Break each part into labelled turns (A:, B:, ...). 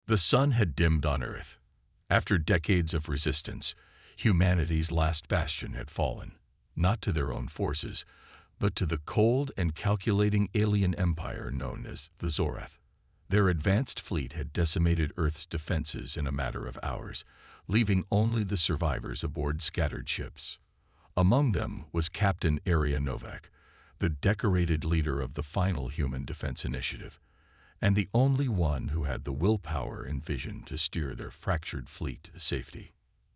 A: The sun had dimmed on Earth. After decades of resistance, humanity's last bastion had fallen, not to their own forces, but to the cold and calculating alien empire known as the Zorath. Their advanced fleet had decimated Earth's defenses in a matter of hours, leaving only the survivors aboard scattered ships. Among them was Captain Area Novak, the decorated leader of the final human defense initiative, and the only one who had the willpower and vision to steer their fractured fleet to safety.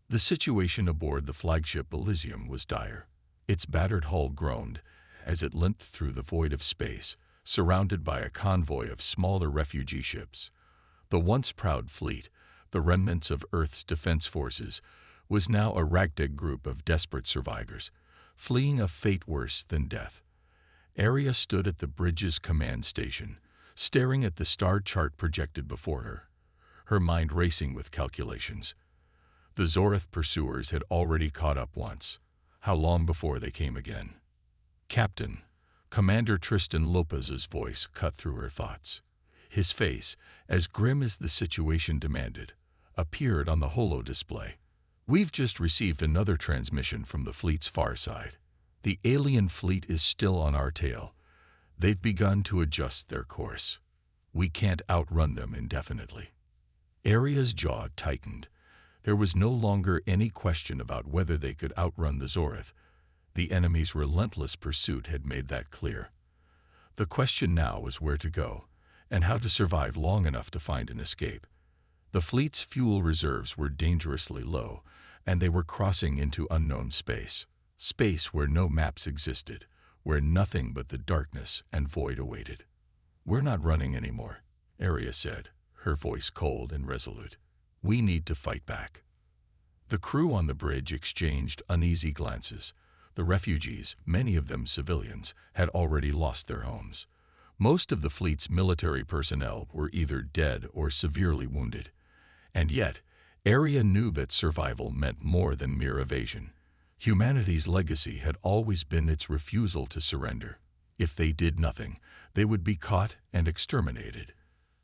A: The situation aboard the flagship Elysium was dire. Its battered hull groaned as it limped through the void of space, surrounded by a convoy of smaller refugee ships. The once proud fleet, the remnants of Earth's defense forces, was now a ragtag group of desperate survivors, fleeing a fate worse than death. Area stood at the bridge's command station, staring at the star chart projected before her mind racing with calculations. The Zorath pursuers had already caught up once. How long before they came again? Captain, Commander Tristan Lopez's voice cut through her thoughts. His face, as grim as the situation demanded, appeared on the holo display. We've just received another transmission from the fleet's far side. The alien fleet is still on our tail. They've begun to adjust their course. We can't outrun them indefinitely. Area's jaw tightened. There was no longer any question about whether they could outrun the Zorath. The enemy's relentless pursuit had made that clear. The question now was where to go, and how to survive long enough to find an escape. The fleet's fuel reserves were dangerously low, and they were crossing into unknown space. Space where no maps existed, where nothing but the darkness and void awaited. "We're not running anymore," Area said, her voice cold and resolute. "We need to fight back." The crew on the bridge exchanged uneasy glances. The refugees, many of them civilians, had already lost their homes. Most of the fleet's military personnel were either dead or severely wounded. And yet, Area knew that survival meant more than mere evasion. Humanity's legacy had always been its refusal to surrender. If they did nothing, they would be caught and exterminated,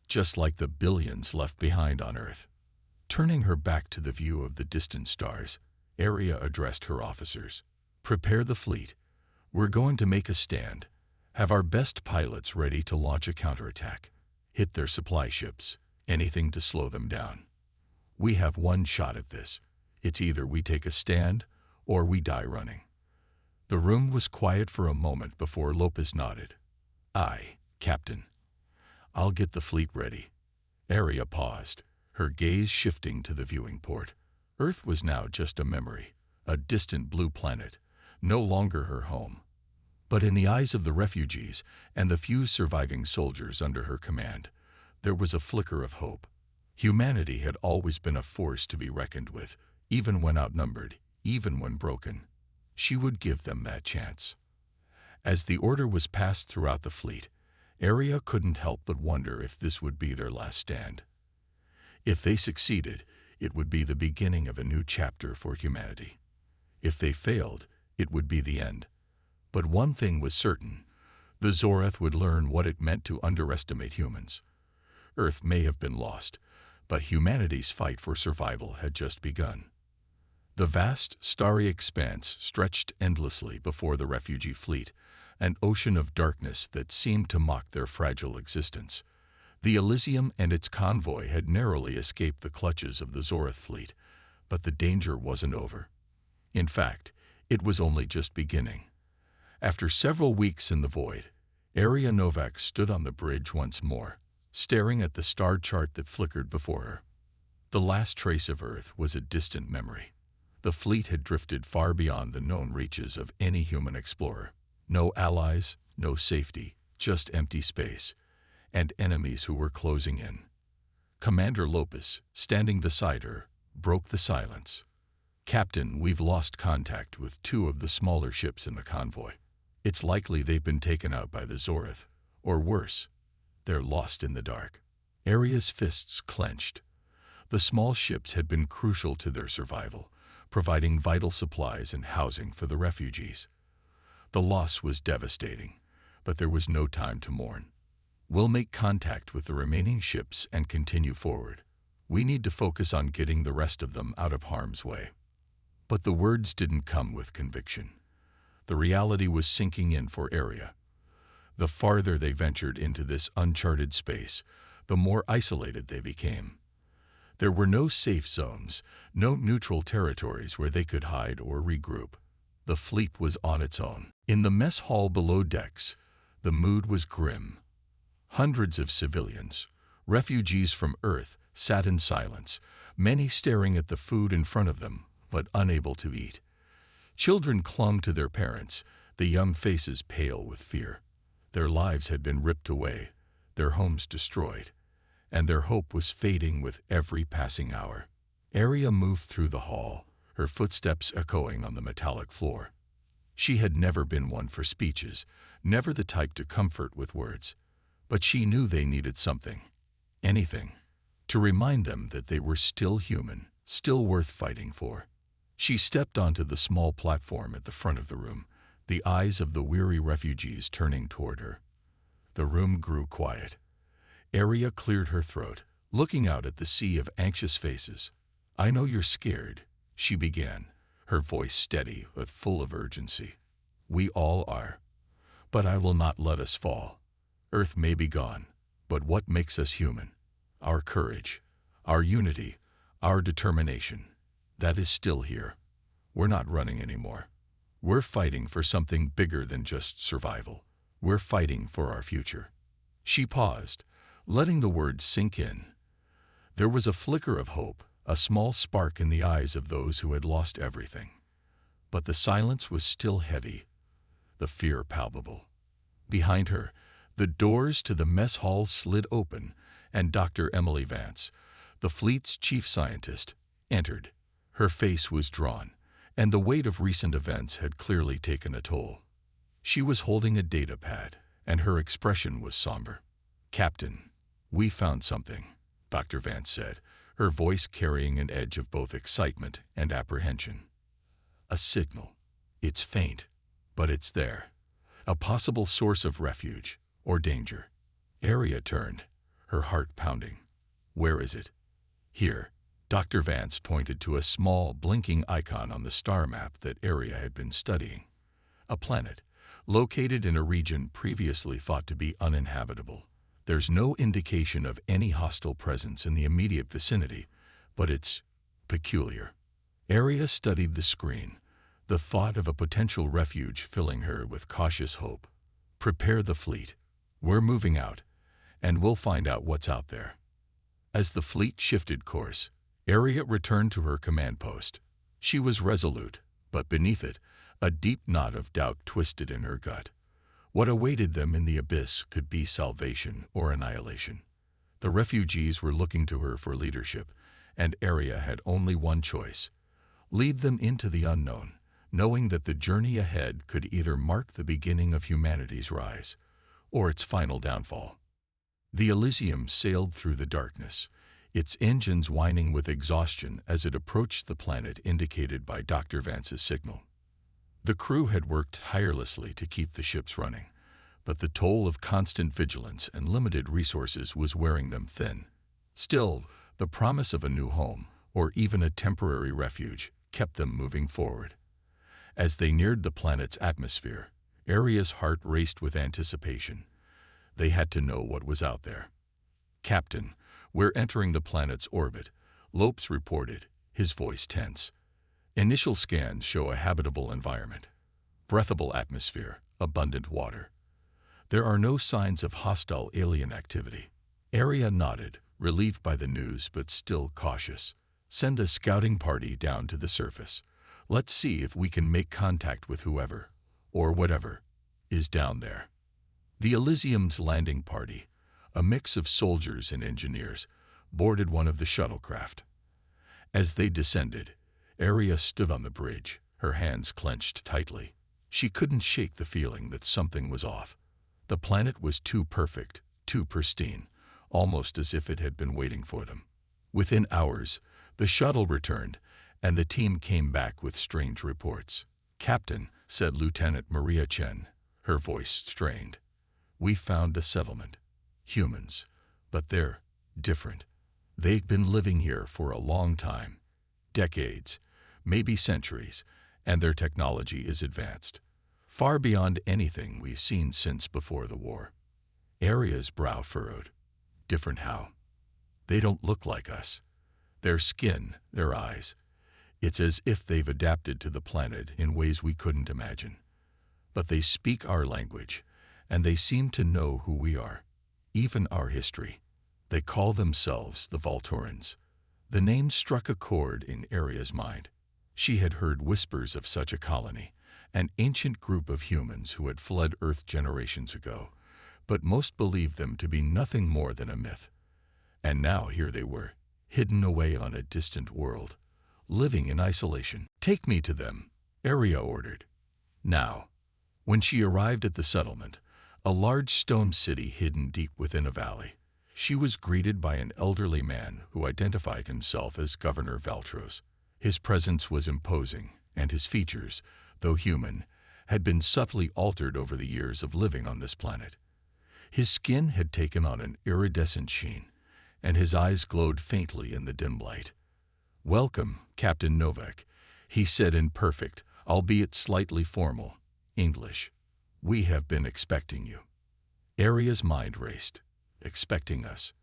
A: just like the billions left behind on Earth. Turning her back to the view of the distant stars, Area addressed her officers. "Prepare the fleet. We're going to make a stand. Have our best pilots ready to launch a counterattack. Hit their supply ships, anything to slow them down. We have one shot at this. It's either we take a stand or we die running." The room was quiet for a moment before Lopez nodded. "Aye, Captain. I'll get the fleet ready." Area paused, her gaze shifting to the viewing port. Earth was now just a memory, a distant blue planet, no longer her home. But in the eyes of the refugees and the few surviving soldiers under her command, there was a flicker of hope. Humanity had always been a force to be reckoned with, even when outnumbered, even when broken. She would give them that chance. As the order was passed throughout the fleet, Area couldn't help but wonder if this would be their last stand. If they succeeded, it would be the beginning of a new chapter for humanity. If they failed, it would be the end. But one thing was certain: the Zorath would learn what it meant to underestimate humans. Earth may have been lost, but humanity's fight for survival had just begun. The vast, starry expanse stretched endlessly before the refugee fleet, an ocean of darkness that seemed to mock their fragile existence. The Elysium and its convoy had narrowly escaped the clutches of the Zorath fleet, but the danger wasn't over. In fact, it was only just beginning. After several weeks in the void, Area Novak stood on the bridge once more, staring at the star chart that flickered before her. The last trace of Earth was a distant memory. The fleet had drifted far beyond the known reaches of any human explorer. No allies, no safety, just empty space, and enemies who were closing in. Commander Lopez, standing beside her, broke the silence. "Captain, we've lost contact with two of the smaller ships in the convoy. It's likely they've been taken out by the Zorath, or worse, they're lost in the dark." Area's fists clenched. The small ships had been crucial to their survival, providing vital supplies and housing for the refugees. The loss was devastating, but there was no time to mourn. "We'll make contact with the remaining ships and continue forward. We need to focus on getting the rest of them out of harm's way." But the words didn't come with conviction. The reality was sinking in for Area. The farther they ventured into this uncharted space, the more isolated they became. There were no safe zones, no neutral territories where they could hide or regroup. The fleet was on its own. In the mess hall below decks, the mood was grim. Hundreds of civilians, refugees from Earth, sat in silence, many staring at the food in front of them, but unable to eat. Children clung to their parents, the young faces pale with fear. Their lives had been ripped away, their homes destroyed, and their hope was fading with every passing hour. Area moved through the hall, her footsteps echoing on the metallic floor. She had never been one for speeches, never the type to comfort with words. But she knew they needed something, anything, to remind them that they were still human, still worth fighting for. She stepped onto the small platform at the front of the room, the eyes of the weary refugees turning toward her. The room grew quiet. Area cleared her throat, looking out at the sea of anxious faces. "I know you're scared," she began, her voice steady but full of urgency. "We all are. But I will not let us fall. Earth may be gone, but what makes us human? Our courage, our unity, our determination, that is still here. We're not running anymore. We're fighting for something bigger than just survival. We're fighting for our future." She paused, letting the words sink in. There was a flicker of hope, a small spark in the eyes of those who had lost everything. But the silence was still heavy, the fear palpable. Behind her, the doors to the mess hall slid open, and Dr. Emily Vance, the fleet's chief scientist, entered. Her face was drawn, and the weight of recent events had clearly taken a toll. She was holding a data pad, and her expression was somber. "Captain, we found something," Dr. Vance said, her voice carrying an edge of both excitement and apprehension. "A signal. It's faint, but it's there. A possible source of refuge or danger." Area turned, her heart pounding. "Where is it?" "Here." Dr. Vance pointed to a small, blinking icon on the star map that Area had been studying. A planet, located in a region previously thought to be uninhabitable. There's no indication of any hostile presence in the immediate vicinity, but it's peculiar. Area studied the screen, the thought of a potential refuge filling her with cautious hope. "Prepare the fleet. We're moving out, and we'll find out what's out there." As the fleet shifted course, Area returned to her command post. She was resolute, but beneath it, a deep knot of doubt twisted in her gut. What awaited them in the abyss could be salvation or annihilation. The refugees were looking to her for leadership, and Area had only one choice: lead them into the unknown, knowing that the journey ahead could either mark the beginning of humanity's rise or its final downfall. The Elysium sailed through the darkness, its engines whining with exhaustion as it approached the planet indicated by Dr. Vance's signal. The crew had worked tirelessly to keep the ships running, but the toll of constant vigilance and limited resources was wearing them thin. Still, the promise of a new home, or even a temporary refuge, kept them moving forward. As they neared the planet's atmosphere, Area's heart raced with anticipation. They had to know what was out there. "Captain, we're entering the planet's orbit," Lopes reported, his voice tense. "Initial scans show a habitable environment. Breathable atmosphere, abundant water. There are no signs of hostile alien activity." Area nodded, relieved by the news but still cautious. "Send a scouting party down to the surface. Let's see if we can make contact with whoever, or whatever, is down there." The Elysium's landing party, a mix of soldiers and engineers, boarded one of the shuttlecraft. As they descended, Area stood on the bridge, her hands clenched tightly. She couldn't shake the feeling that something was off. The planet was too perfect, too pristine, almost as if it had been waiting for them. Within hours, the shuttle returned, and the team came back with strange reports. "Captain," said Lieutenant Maria Chen, her voice strained, "we found a settlement. Humans, but they're different. They've been living here for a long time, decades, maybe centuries, and their technology is advanced, far beyond anything we've seen since before the war. Aria's brow furrowed. Different how? They don't look like us. Their skin, their eyes. It's as if they've adapted to the planet in ways we couldn't imagine. But they speak our language, and they seem to know who we are, even our history. They call themselves the Volturans. The name struck a chord in Aria's mind. She had heard whispers of such a colony, an ancient group of humans who had fled Earth generations ago, but most believed them to be nothing more than a myth. And now here they were, hidden away on a distant world, living in isolation. "Take me to them," Aria ordered. Now, when she arrived at the settlement, a large stone city hidden deep within a valley, she was greeted by an elderly man who identified himself as Governor Valtros. His presence was imposing, and his features, though human, had been subtly altered over the years of living on this planet. His skin had taken on an iridescent sheen, and his eyes glowed faintly in the dim light. "Welcome, Captain Novak," he said in perfect, albeit slightly formal, English. "We have been expecting you." Aria's mind raced. Expecting us?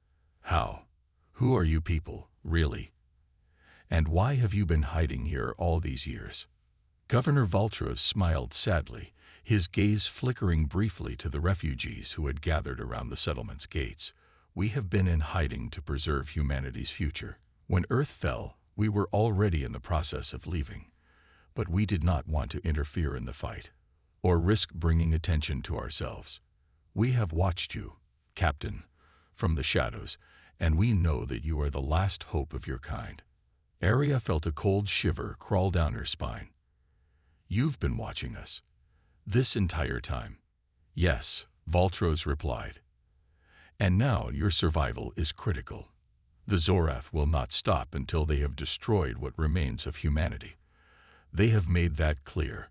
A: How? Who are you people, really? And why have you been hiding here all these years? Governor Valtros smiled sadly, his gaze flickering briefly to the refugees who had gathered around the settlement's gates. "We have been in hiding to preserve humanity's future. When Earth fell, we were already in the process of leaving. But we did not want to interfere in the fight, or risk bringing attention to ourselves. We have watched you, Captain, from the shadows, and we know that you are the last hope of your kind." Aria felt a cold shiver crawl down her spine. "You've been watching us this entire time?" "Yes," Valtros replied. "And now your survival is critical. The Zorath will not stop until they have destroyed what remains of humanity. They have made that clear.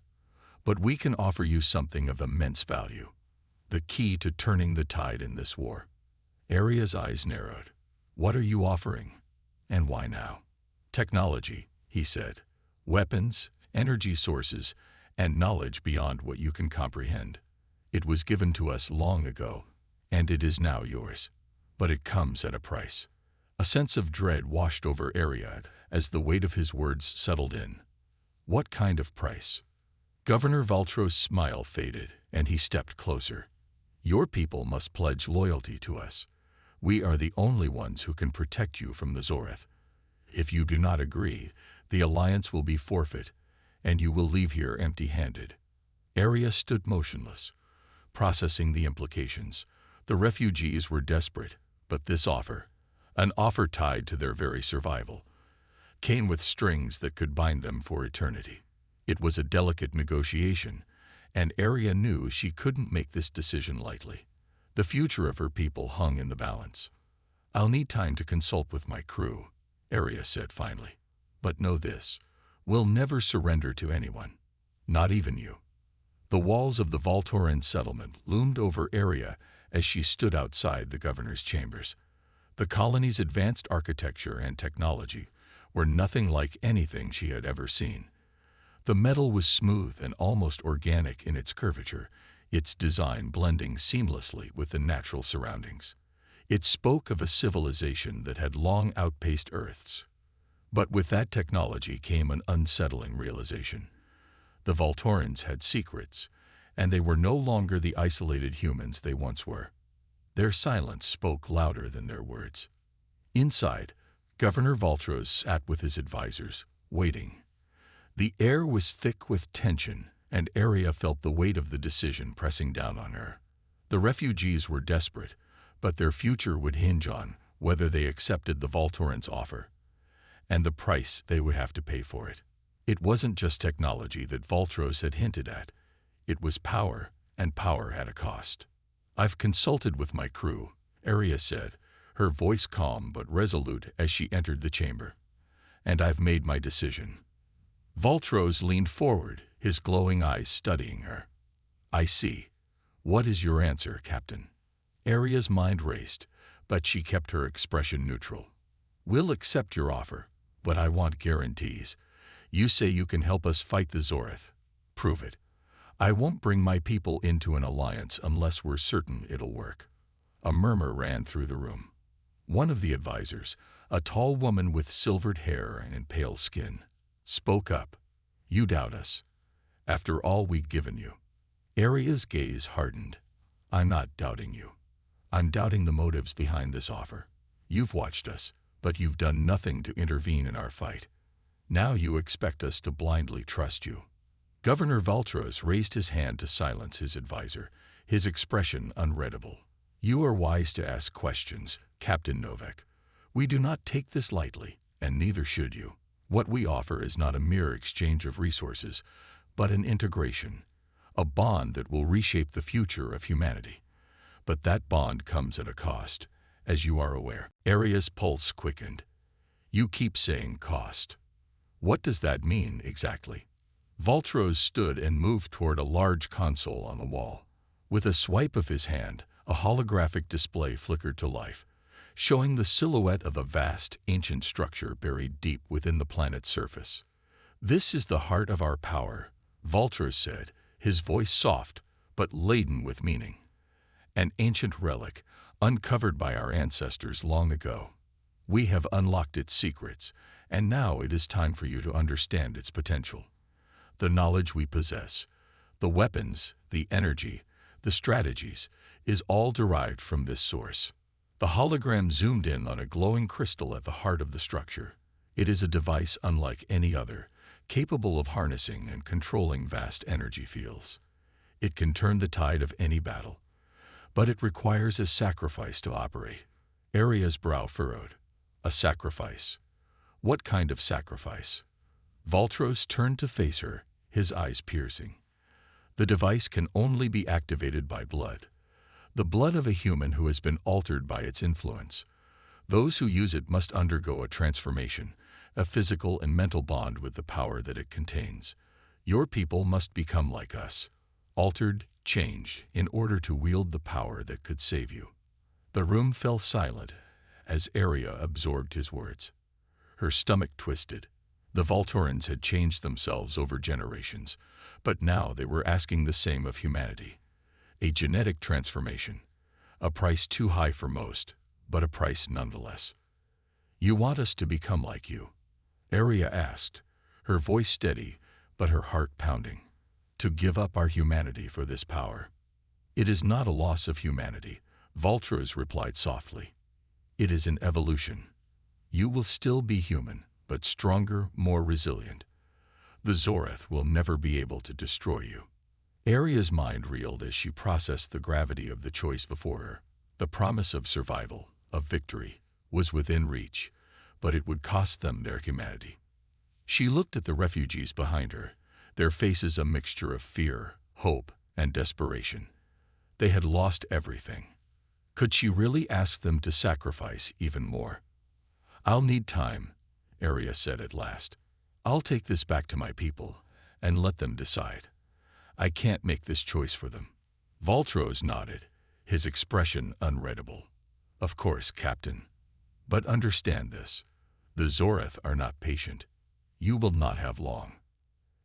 A: But we can offer you something of immense value, the key to turning the tide in this war." Aria's eyes narrowed. "What are you offering? And why now?" "Technology," he said. "Weapons, energy sources, and knowledge beyond what you can comprehend. It was given to us long ago, and it is now yours. But it comes at a price." A sense of dread washed over Aria as the weight of his words settled in. "What kind of price?" Governor Valtros' smile faded, and he stepped closer. "Your people must pledge loyalty to us. We are the only ones who can protect you from the Zorath. If you do not agree, the alliance will be forfeit, and you will leave here empty-handed." Aria stood motionless, processing the implications. The refugees were desperate, but this offer, an offer tied to their very survival, came with strings that could bind them for eternity. It was a delicate negotiation, and Aria knew she couldn't make this decision lightly. The future of her people hung in the balance. "I'll need time to consult with my crew," Aria said finally. "But know this, we'll never surrender to anyone, not even you." The walls of the Volturan settlement loomed over Aria as she stood outside the governor's chambers. The colony's advanced architecture and technology were nothing like anything she had ever seen. The metal was smooth and almost organic in its curvature, its design blending seamlessly with the natural surroundings. It spoke of a civilization that had long outpaced Earth's. But with that technology came an unsettling realization. The Volturans had secrets, and they were no longer the isolated humans they once were. Their silence spoke louder than their words. Inside, Governor Valtros sat with his advisors, waiting. The air was thick with tension, and Aria felt the weight of the decision pressing down on her. The refugees were desperate, but their future would hinge on whether they accepted the Volturans' offer, and the price they would have to pay for it. It wasn't just technology that Valtros had hinted at. It was power, and power had a cost. "I've consulted with my crew," Aria said, her voice calm but resolute as she entered the chamber. "And I've made my decision." Valtros leaned forward, his glowing eyes studying her. "I see. What is your answer, Captain?" Aria's mind raced, but she kept her expression neutral. We'll accept your offer, but I want guarantees. You say you can help us fight the Zoreth. Prove it. I won't bring my people into an alliance unless we're certain it'll work." A murmur ran through the room. One of the advisors, a tall woman with silvered hair and pale skin, spoke up. "You doubt us, after all we've given you." Aria's gaze hardened. "I'm not doubting you. I'm doubting the motives behind this offer. You've watched us, but you've done nothing to intervene in our fight. Now you expect us to blindly trust you." Governor Valtros raised his hand to silence his advisor, his expression unreadable. "You are wise to ask questions, Captain Novak. We do not take this lightly, and neither should you. What we offer is not a mere exchange of resources, but an integration, a bond that will reshape the future of humanity. But that bond comes at a cost, as you are aware." Aria's pulse quickened. "You keep saying cost. What does that mean exactly?" Valtros stood and moved toward a large console on the wall. With a swipe of his hand, a holographic display flickered to life, showing the silhouette of a vast, ancient structure buried deep within the planet's surface. "This is the heart of our power," Valtros said, his voice soft but laden with meaning. "An ancient relic, uncovered by our ancestors long ago. We have unlocked its secrets, and now it is time for you to understand its potential. The knowledge we possess, the weapons, the energy, the strategies, is all derived from this source." The hologram zoomed in on a glowing crystal at the heart of the structure. "It is a device unlike any other, capable of harnessing and controlling vast energy fields. It can turn the tide of any battle, but it requires a sacrifice to operate." Aria's brow furrowed. "A sacrifice? What kind of sacrifice?" Valtros turned to face her, his eyes piercing. "The device can only be activated by blood. The blood of a human who has been altered by its influence. Those who use it must undergo a transformation, a physical and mental bond with the power that it contains. Your people must become like us, altered, changed, in order to wield the power that could save you." The room fell silent as Aria absorbed his words. Her stomach twisted. The Valtorans had changed themselves over generations, but now they were asking the same of humanity. A genetic transformation, a price too high for most, but a price nonetheless. "You want us to become like you?" Aria asked, her voice steady, but her heart pounding. "To give up our humanity for this power." "It is not a loss of humanity," Valtros replied softly. "It is an evolution. You will still be human, but stronger, more resilient. The Zoreth will never be able to destroy you." Aria's mind reeled as she processed the gravity of the choice before her. The promise of survival, of victory, was within reach, but it would cost them their humanity. She looked at the refugees behind her, their faces a mixture of fear, hope, and desperation. They had lost everything. Could she really ask them to sacrifice even more? "I'll need time," Aria said at last. "I'll take this back to my people and let them decide. I can't make this choice for them." Valtros nodded, his expression unreadable. "Of course, Captain. But understand this. The Zoreth are not patient. You will not have long."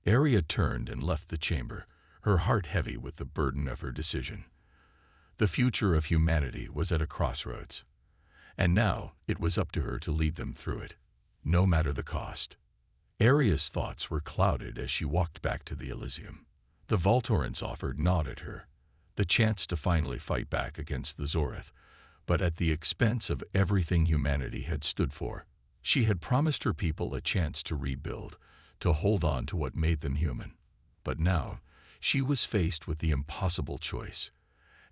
A: Aria turned and left the chamber, her heart heavy with the burden of her decision. The future of humanity was at a crossroads, and now it was up to her to lead them through it, no matter the cost. Aria's thoughts were clouded as she walked back to the Elysium. The Valtorans offered gnawed at her, the chance to finally fight back against the Zoreth, but at the expense of everything humanity had stood for. She had promised her people a chance to rebuild, to hold on to what made them human. But now, she was faced with the impossible choice: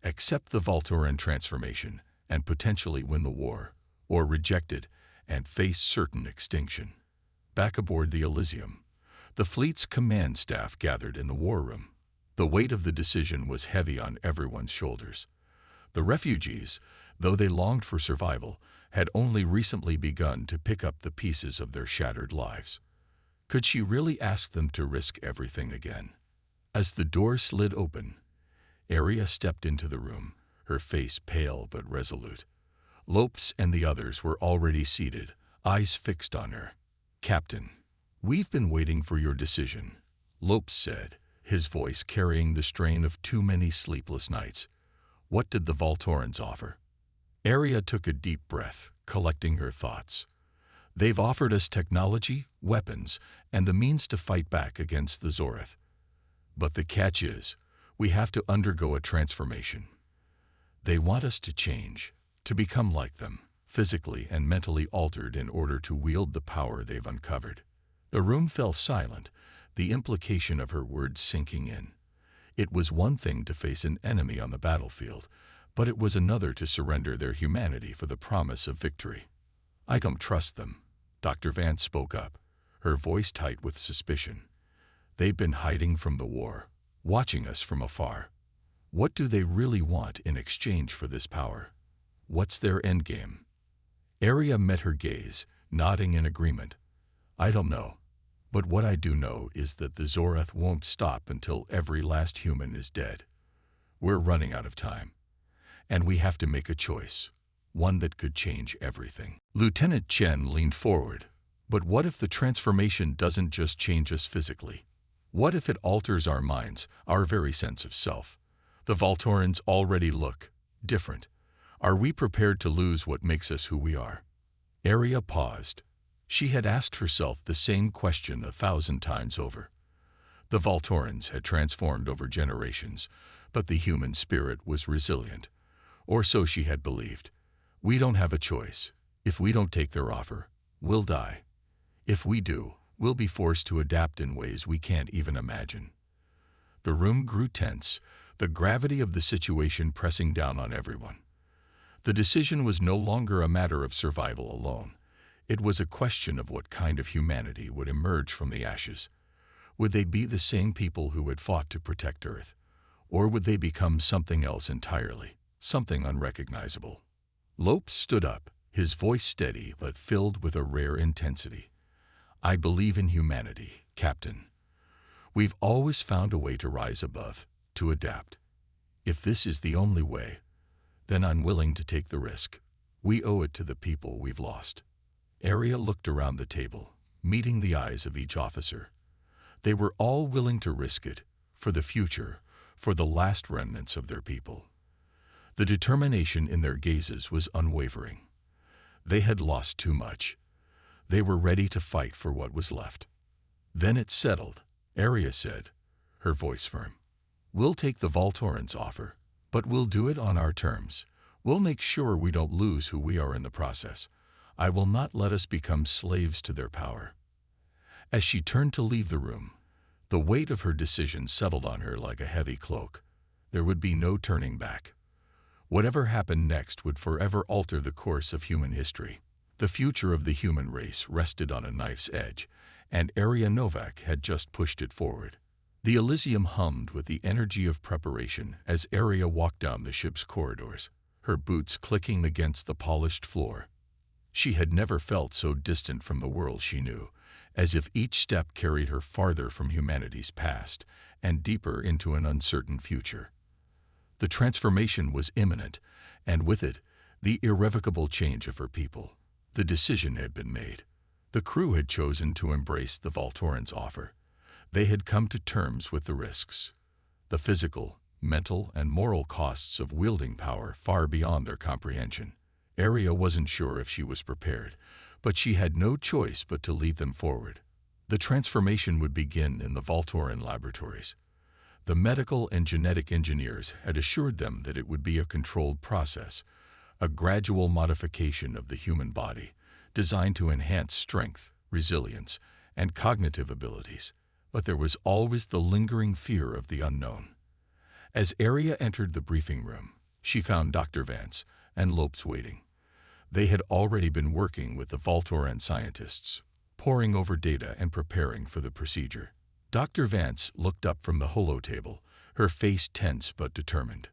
A: accept the Valtoran transformation and potentially win the war, or reject it and face certain extinction. Back aboard the Elysium, the fleet's command staff gathered in the war room. The weight of the decision was heavy on everyone's shoulders. The refugees, though they longed for survival, had only recently begun to pick up the pieces of their shattered lives. Could she really ask them to risk everything again? As the door slid open, Aria stepped into the room, her face pale but resolute. Lopes and the others were already seated, eyes fixed on her. "Captain, we've been waiting for your decision," Lopes said, his voice carrying the strain of too many sleepless nights. "What did the Voltorans offer?" Arya took a deep breath, collecting her thoughts. "They've offered us technology, weapons, and the means to fight back against the Zoreth. But the catch is, we have to undergo a transformation. They want us to change, to become like them, physically and mentally altered in order to wield the power they've uncovered." The room fell silent, the implication of her words sinking in. It was one thing to face an enemy on the battlefield, but it was another to surrender their humanity for the promise of victory. "I don't trust them," Dr. Vance spoke up, her voice tight with suspicion. "They've been hiding from the war, watching us from afar. What do they really want in exchange for this power? What's their endgame?" Arya met her gaze, nodding in agreement. "I don't know. But what I do know is that the Zoreth won't stop until every last human is dead. We're running out of time. And we have to make a choice, one that could change everything." Lieutenant Chen leaned forward. "But what if the transformation doesn't just change us physically? What if it alters our minds, our very sense of self? The Voltorans already look different. Are we prepared to lose what makes us who we are?" Arya paused. She had asked herself the same question 1,000 times over. The Voltorans had transformed over generations, but the human spirit was resilient. Or so she had believed. "We don't have a choice. If we don't take their offer, we'll die. If we do, we'll be forced to adapt in ways we can't even imagine." The room grew tense, the gravity of the situation pressing down on everyone. The decision was no longer a matter of survival alone. It was a question of what kind of humanity would emerge from the ashes. Would they be the same people who had fought to protect Earth? Or would they become something else entirely, something unrecognizable? Lopes stood up, his voice steady but filled with a rare intensity. "I believe in humanity, Captain. We've always found a way to rise above, to adapt. If this is the only way, then I'm willing to take the risk. We owe it to the people we've lost." Arya looked around the table, meeting the eyes of each officer. They were all willing to risk it, for the future, for the last remnants of their people. The determination in their gazes was unwavering. They had lost too much. They were ready to fight for what was left. "Then it's settled," Arya said, her voice firm. "We'll take the Voltorans' offer, but we'll do it on our terms. We'll make sure we don't lose who we are in the process. I will not let us become slaves to their power." As she turned to leave the room, the weight of her decision settled on her like a heavy cloak. There would be no turning back. Whatever happened next would forever alter the course of human history. The future of the human race rested on a knife's edge, and Arya Novak had just pushed it forward. The Elysium hummed with the energy of preparation as Arya walked down the ship's corridors, her boots clicking against the polished floor. She had never felt so distant from the world she knew, as if each step carried her farther from humanity's past and deeper into an uncertain future. The transformation was imminent, and with it, the irrevocable change of her people. The decision had been made. The crew had chosen to embrace the Voltorans' offer. They had come to terms with the risks, the physical, mental, and moral costs of wielding power far beyond their comprehension. Arya wasn't sure if she was prepared, but she had no choice but to lead them forward. The transformation would begin in the Voltoran laboratories. The medical and genetic engineers had assured them that it would be a controlled process, a gradual modification of the human body, designed to enhance strength, resilience, and cognitive abilities. But there was always the lingering fear of the unknown. As Arya entered the briefing room, she found Dr. Vance and Lopes waiting. They had already been working with the Voltoran scientists, poring over data and preparing for the procedure. Dr. Vance looked up from the holotable, her face tense but determined.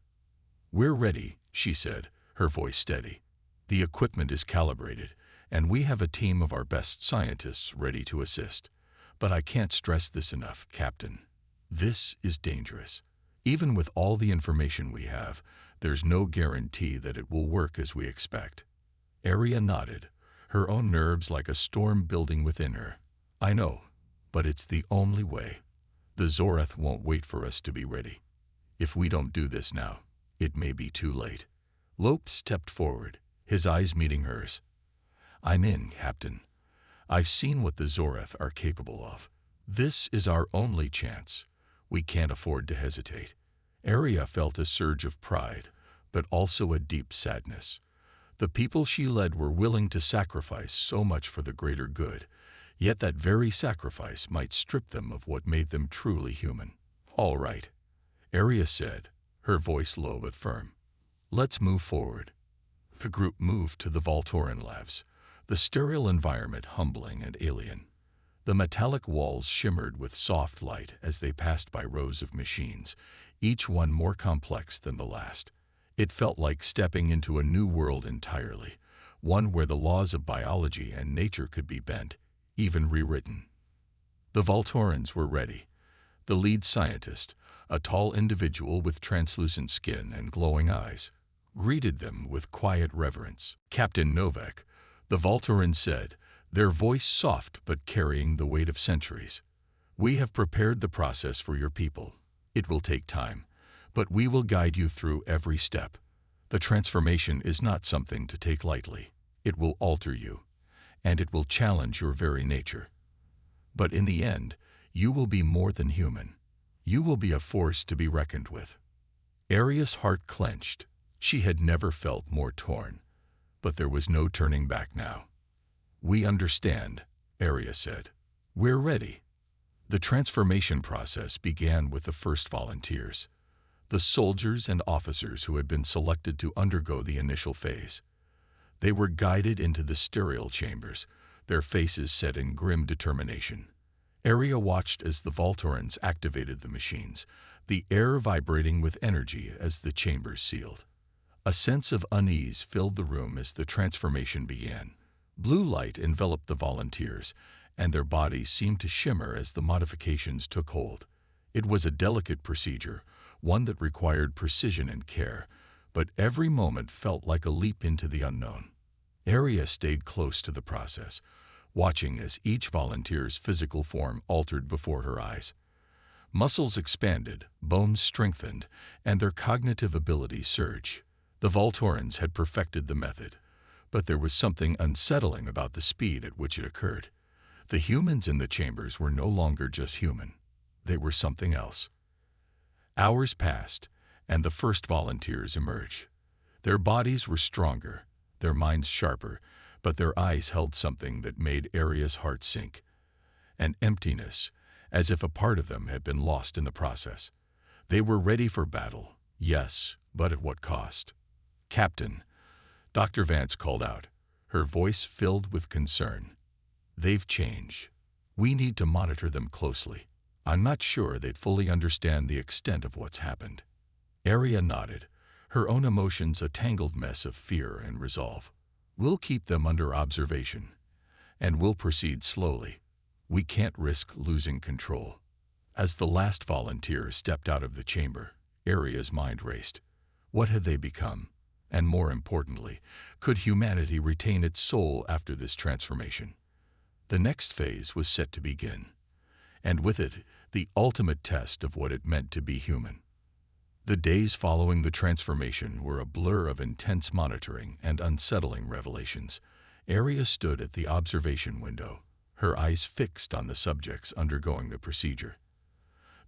A: "We're ready," she said, her voice steady. "The equipment is calibrated, and we have a team of our best scientists ready to assist. But I can't stress this enough, Captain. This is dangerous. Even with all the information we have, there's no guarantee that it will work as we expect." Arya nodded, her own nerves like a storm building within her. I know, but it's the only way. The Zorath won't wait for us to be ready. If we don't do this now, it may be too late. Lope stepped forward, his eyes meeting hers. I'm in, Captain. I've seen what the Zorath are capable of. This is our only chance. We can't afford to hesitate. Arya felt a surge of pride, but also a deep sadness. The people she led were willing to sacrifice so much for the greater good, yet that very sacrifice might strip them of what made them truly human. All right, Arya said, her voice low but firm. Let's move forward. The group moved to the Voltoran labs, the sterile environment humbling and alien. The metallic walls shimmered with soft light as they passed by rows of machines, each one more complex than the last. It felt like stepping into a new world entirely, one where the laws of biology and nature could be bent, even rewritten. The Voltorans were ready. The lead scientist, a tall individual with translucent skin and glowing eyes, greeted them with quiet reverence. Captain Novak, the Voltoran said, their voice soft but carrying the weight of centuries. We have prepared the process for your people. It will take time, but we will guide you through every step. The transformation is not something to take lightly. It will alter you, and it will challenge your very nature. But in the end, you will be more than human. You will be a force to be reckoned with. Arya's heart clenched. She had never felt more torn, but there was no turning back now. We understand, Arya said. We're ready. The transformation process began with the first volunteers, the soldiers and officers who had been selected to undergo the initial phase. They were guided into the sterile chambers, their faces set in grim determination. Arya watched as the Voltorans activated the machines, the air vibrating with energy as the chambers sealed. A sense of unease filled the room as the transformation began. Blue light enveloped the volunteers, and their bodies seemed to shimmer as the modifications took hold. It was a delicate procedure, one that required precision and care, but every moment felt like a leap into the unknown. Arya stayed close to the process, watching as each volunteer's physical form altered before her eyes. Muscles expanded, bones strengthened, and their cognitive abilities surged. The Voltorans had perfected the method, but there was something unsettling about the speed at which it occurred. The humans in the chambers were no longer just human. They were something else. Hours passed, and the first volunteers emerged. Their bodies were stronger, their minds sharper, but their eyes held something that made Arya's heart sink. An emptiness, as if a part of them had been lost in the process. They were ready for battle, yes, but at what cost? Captain, Dr. Vance called out, her voice filled with concern. They've changed. We need to monitor them closely. I'm not sure they'd fully understand the extent of what's happened. Arya nodded, her own emotions a tangled mess of fear and resolve. We'll keep them under observation, and we'll proceed slowly. We can't risk losing control. As the last volunteer stepped out of the chamber, Arya's mind raced. What had they become? And more importantly, could humanity retain its soul after this transformation? The next phase was set to begin, and with it, the ultimate test of what it meant to be human. The days following the transformation were a blur of intense monitoring and unsettling revelations. Arya stood at the observation window, her eyes fixed on the subjects undergoing the procedure.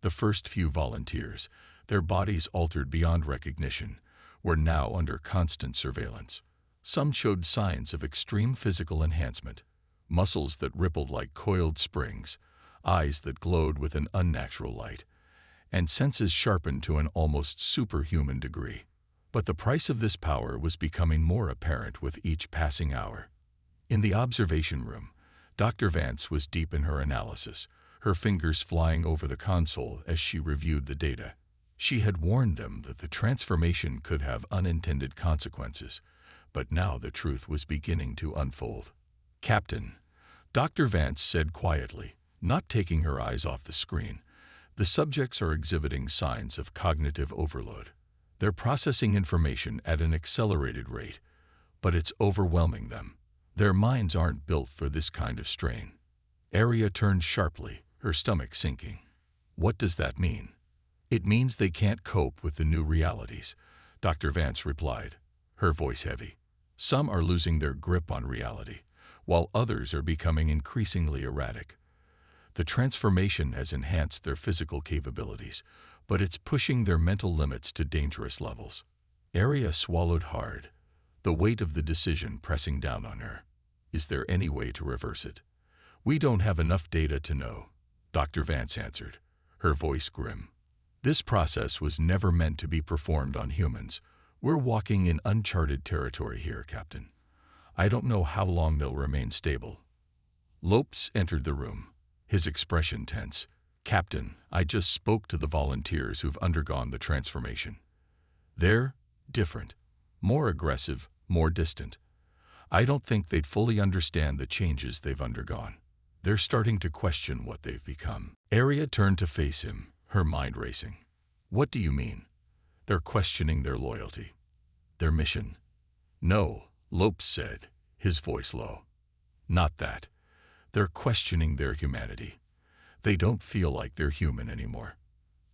A: The first few volunteers, their bodies altered beyond recognition, were now under constant surveillance. Some showed signs of extreme physical enhancement, muscles that rippled like coiled springs, eyes that glowed with an unnatural light, and senses sharpened to an almost superhuman degree. But the price of this power was becoming more apparent with each passing hour. In the observation room, Dr. Vance was deep in her analysis, her fingers flying over the console as she reviewed the data. She had warned them that the transformation could have unintended consequences, but now the truth was beginning to unfold. Captain, Dr. Vance said quietly, not taking her eyes off the screen, the subjects are exhibiting signs of cognitive overload. They're processing information at an accelerated rate, but it's overwhelming them. Their minds aren't built for this kind of strain. Arya turned sharply, her stomach sinking. What does that mean? It means they can't cope with the new realities, Dr. Vance replied, her voice heavy. Some are losing their grip on reality, while others are becoming increasingly erratic. The transformation has enhanced their physical capabilities, but it's pushing their mental limits to dangerous levels. Arya swallowed hard, the weight of the decision pressing down on her. Is there any way to reverse it? We don't have enough data to know, Dr. Vance answered, her voice grim. This process was never meant to be performed on humans. We're walking in uncharted territory here, Captain. I don't know how long they'll remain stable. Lopes entered the room, his expression tense. Captain, I just spoke to the volunteers who've undergone the transformation. They're different, more aggressive, more distant. I don't think they'd fully understand the changes they've undergone. They're starting to question what they've become. Arya turned to face him, her mind racing. What do you mean? They're questioning their loyalty, their mission. No, Lopes said, his voice low. Not that. They're questioning their humanity. They don't feel like they're human anymore.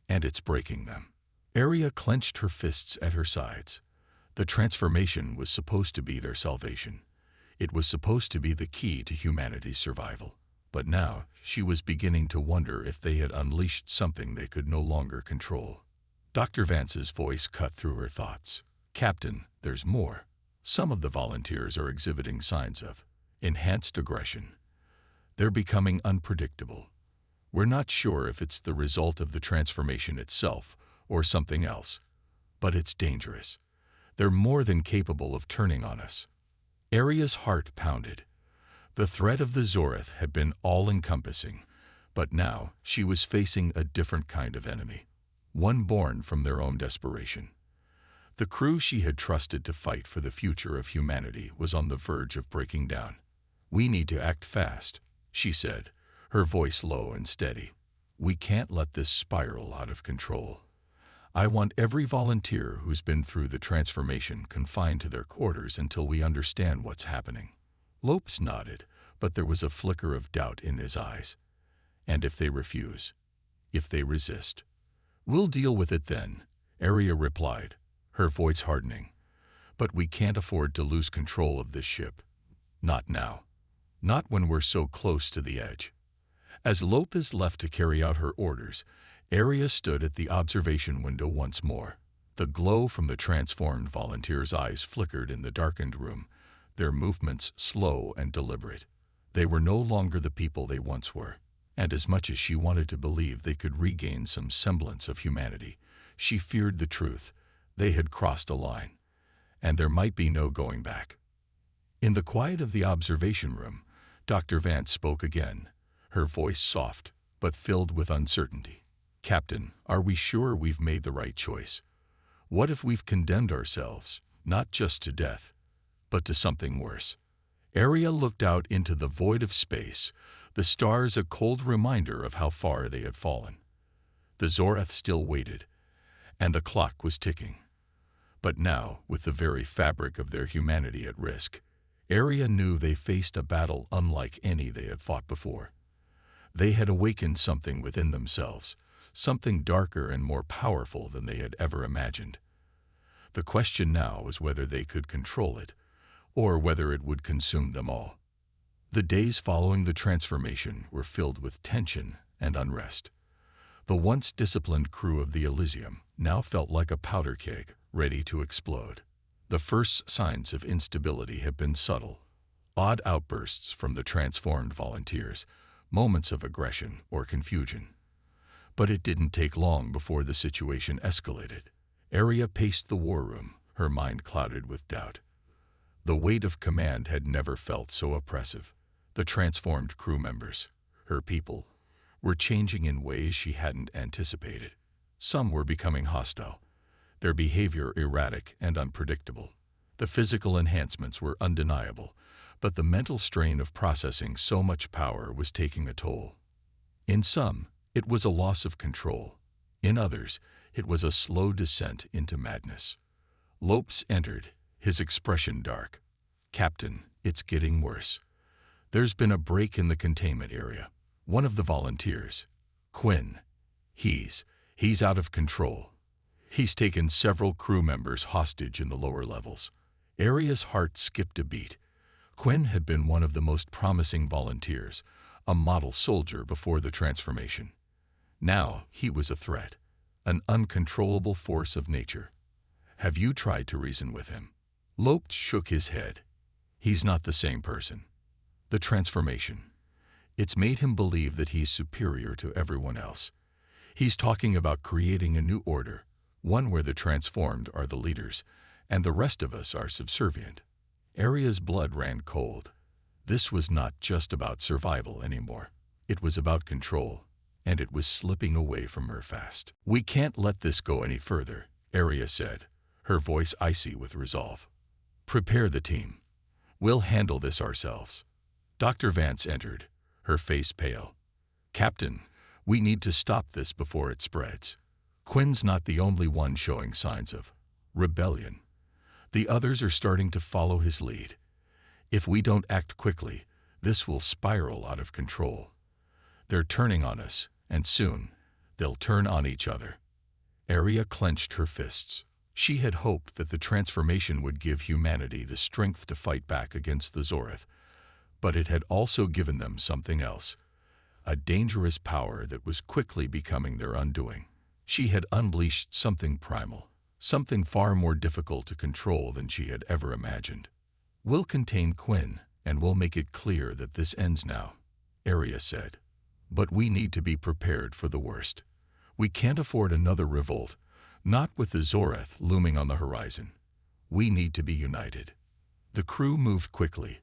A: And it's breaking them. Arya clenched her fists at her sides. The transformation was supposed to be their salvation. It was supposed to be the key to humanity's survival. But now, she was beginning to wonder if they had unleashed something they could no longer control. Dr. Vance's voice cut through her thoughts. Captain, there's more. Some of the volunteers are exhibiting signs of enhanced aggression. They're becoming unpredictable. We're not sure if it's the result of the transformation itself or something else, but it's dangerous. They're more than capable of turning on us. Arya's heart pounded. The threat of the Zoreth had been all-encompassing, but now she was facing a different kind of enemy, one born from their own desperation. The crew she had trusted to fight for the future of humanity was on the verge of breaking down. We need to act fast, she said, her voice low and steady. We can't let this spiral out of control. I want every volunteer who's been through the transformation confined to their quarters until we understand what's happening. Lopes nodded, but there was a flicker of doubt in his eyes. And if they refuse? If they resist? We'll deal with it then, Arya replied, her voice hardening. But we can't afford to lose control of this ship. Not now. Not when we're so close to the edge. As Lopes left to carry out her orders, Arya stood at the observation window once more. The glow from the transformed volunteers' eyes flickered in the darkened room, their movements slow and deliberate. They were no longer the people they once were, and as much as she wanted to believe they could regain some semblance of humanity, she feared the truth. They had crossed a line, and there might be no going back. In the quiet of the observation room, Dr. Vance spoke again, her voice soft, but filled with uncertainty. Captain, are we sure we've made the right choice? What if we've condemned ourselves, not just to death, but to something worse? Arya looked out into the void of space, the stars a cold reminder of how far they had fallen. The Zoreth still waited, and the clock was ticking. But now, with the very fabric of their humanity at risk, Arya knew they faced a battle unlike any they had fought before. They had awakened something within themselves, something darker and more powerful than they had ever imagined. The question now was whether they could control it, or whether it would consume them all. The days following the transformation were filled with tension and unrest. The once disciplined crew of the Elysium now felt like a powder keg ready to explode. The first signs of instability had been subtle, odd outbursts from the transformed volunteers, moments of aggression or confusion. But it didn't take long before the situation escalated. Arya paced the war room, her mind clouded with doubt. The weight of command had never felt so oppressive. The transformed crew members, her people, were changing in ways she hadn't anticipated. Some were becoming hostile, their behavior erratic and unpredictable. The physical enhancements were undeniable, but the mental strain of processing so much power was taking a toll. In some, it was a loss of control. In others, it was a slow descent into madness. Lopes entered, his expression dark. Captain, It's getting worse. There's been a break in the containment area. One of the volunteers, Quinn, he's out of control. He's taken several crew members hostage in the lower levels. Aria's heart skipped a beat. Quinn had been one of the most promising volunteers, a model soldier before the transformation. Now he was a threat, an uncontrollable force of nature. Have you tried to reason with him? Lope shook his head. He's not the same person. The transformation. It's made him believe that he's superior to everyone else. He's talking about creating a new order, one where the transformed are the leaders, and the rest of us are subservient. Aria's blood ran cold. This was not just about survival anymore. It was about control, and it was slipping away from her fast. We can't let this go any further, Aria said, her voice icy with resolve. Prepare the team. We'll handle this ourselves. Dr. Vance entered, her face pale. Captain, we need to stop this before it spreads. Quinn's not the only one showing signs of rebellion. The others are starting to follow his lead. If we don't act quickly, this will spiral out of control. They're turning on us, and soon, they'll turn on each other. Aria clenched her fists. She had hoped that the transformation would give humanity the strength to fight back against the Zoreth, but it had also given them something else, a dangerous power that was quickly becoming their undoing. She had unleashed something primal, something far more difficult to control than she had ever imagined. We'll contain Quinn, and we'll make it clear that this ends now, Aria said. But we need to be prepared for the worst. We can't afford another revolt, not with the Zoreth looming on the horizon. We need to be united. The crew moved quickly,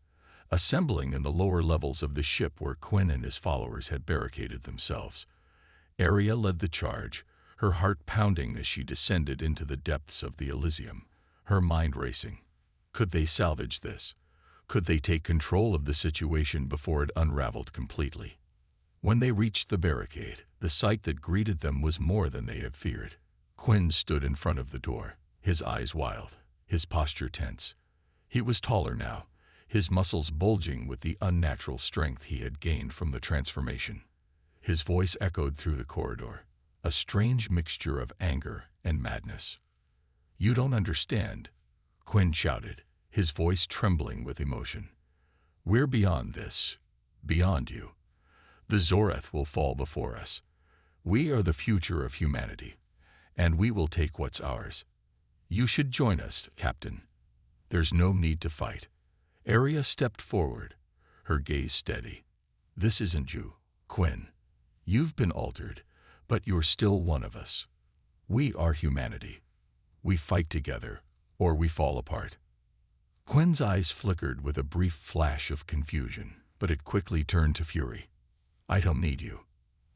A: assembling in the lower levels of the ship where Quinn and his followers had barricaded themselves. Aria led the charge, her heart pounding as she descended into the depths of the Elysium, her mind racing. Could they salvage this? Could they take control of the situation before it unraveled completely? When they reached the barricade, the sight that greeted them was more than they had feared. Quinn stood in front of the door, his eyes wild, his posture tense. He was taller now, his muscles bulging with the unnatural strength he had gained from the transformation. His voice echoed through the corridor, a strange mixture of anger and madness. "You don't understand," Quinn shouted, his voice trembling with emotion. "We're beyond this, beyond you. The Zoreth will fall before us. We are the future of humanity, and we will take what's ours. You should join us, Captain. There's no need to fight." Aria stepped forward, her gaze steady. "This isn't you, Quinn. You've been altered, but you're still one of us. We are humanity. We fight together, or we fall apart." Quinn's eyes flickered with a brief flash of confusion, but it quickly turned to fury. "I don't need you.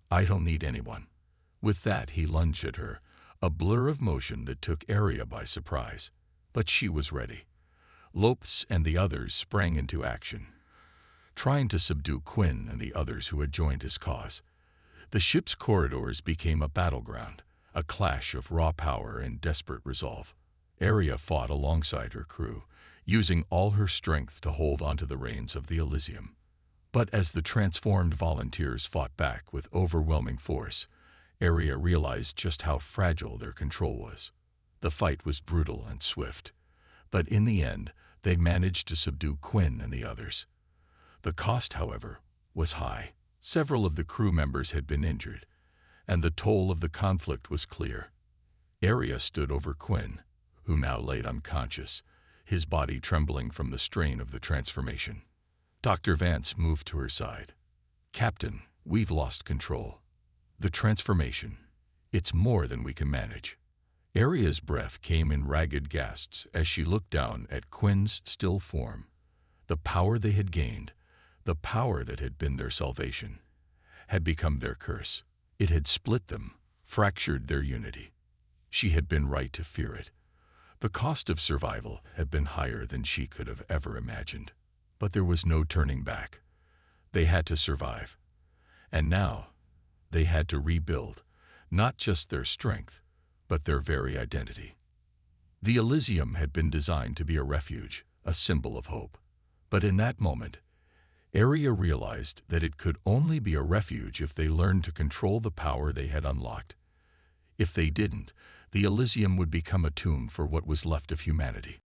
A: I don't need anyone." With that, he lunged at her, a blur of motion that took Aria by surprise. But she was ready. Lopes and the others sprang into action, trying to subdue Quinn and the others who had joined his cause. The ship's corridors became a battleground, a clash of raw power and desperate resolve. Aria fought alongside her crew, using all her strength to hold onto the reins of the Elysium. But as the transformed volunteers fought back with overwhelming force, Aria realized just how fragile their control was. The fight was brutal and swift, but in the end, they managed to subdue Quinn and the others. The cost, however, was high. Several of the crew members had been injured, and the toll of the conflict was clear. Aria stood over Quinn, who now lay unconscious, his body trembling from the strain of the transformation. Dr. Vance moved to her side. "Captain, we've lost control. The transformation, it's more than we can manage." Aria's breath came in ragged gasps as she looked down at Quinn's still form. The power they had gained, the power that had been their salvation, had become their curse. It had split them, fractured their unity. She had been right to fear it. The cost of survival had been higher than she could have ever imagined. But there was no turning back. They had to survive. And now, they had to rebuild, not just their strength, but their very identity. The Elysium had been designed to be a refuge, a symbol of hope. But in that moment, Area realized that it could only be a refuge if they learned to control the power they had unlocked. If they didn't, the Elysium would become a tomb for what was left of humanity.